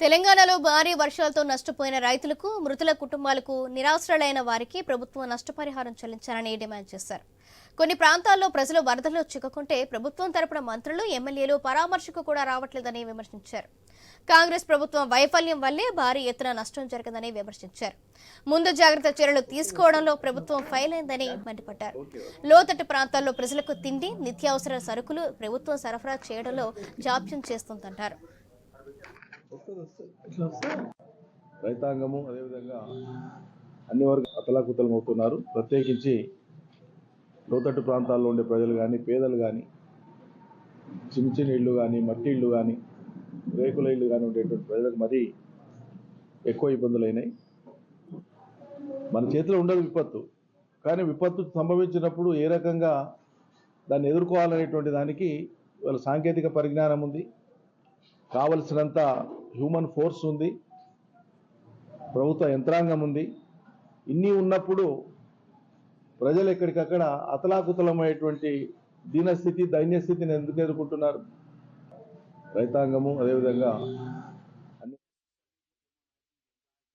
తెలంగాణలో భారీ వర్షాలతో నష్టపోయిన రైతులకు మృతుల కుటుంబాలకు నిరాశ్రయులైన వారికి ప్రభుత్వం నష్టపరిహారం చెల్లించాలని డిమాండ్ చేశారు. కొన్ని ప్రాంతాల్లో ప్రజలు వరదల్లో చిక్కుకుంటే ప్రభుత్వం తరపున మంత్రులు ఎమ్మెల్యేలు పరామర్శకు కూడా రావట్లేదని విమర్శించారు. కాంగ్రెస్ ప్రభుత్వం వైఫల్యం వల్లే భారీ ఎత్తున నష్టం జరిగిందని విమర్శించారు. ముందు జాగ్రత్త చర్యలు తీసుకోవడంలో ప్రభుత్వం ఫెయిల్ అయిందని మండిపడ్డారు. లోతట్టు ప్రాంతాల్లో ప్రజలకు తిండి, నిత్యావసర సరుకులు ప్రభుత్వం సరఫరా చేయడంలో జాప్యం చేస్తుందన్నారు. రైతాంగము అదేవిధంగా అన్ని వర్గాలు అతలాకుతలమవుతున్నారు. ప్రత్యేకించి లోతట్టు ప్రాంతాల్లో ఉండే ప్రజలు కానీ, పేదలు కానీ, చిన్న చిన్న ఇళ్ళు కానీ, మట్టి ఇళ్ళు కానీ, రేకుల ఇళ్ళు కానీ ఉండేటువంటి ప్రజలకు మరీ ఎక్కువ ఇబ్బందులైనాయి. మన చేతిలో ఉండదు విపత్తు, కానీ విపత్తు సంభవించినప్పుడు ఏ రకంగా దాన్ని ఎదుర్కోవాలనేటువంటి దానికి వాళ్ళ సాంకేతిక పరిజ్ఞానం ఉంది, కావలసినంత హ్యూమన్ ఫోర్స్ ఉంది, ప్రభుత్వ యంత్రాంగం ఉంది. ఇన్ని ఉన్నప్పుడు ప్రజలు ఎక్కడికక్కడ అతలాకుతలమైనటువంటి దీనస్థితి, దైన్యస్థితిని ఎందుకు ఎదుర్కొంటున్నారు? రైతాంగము అదేవిధంగా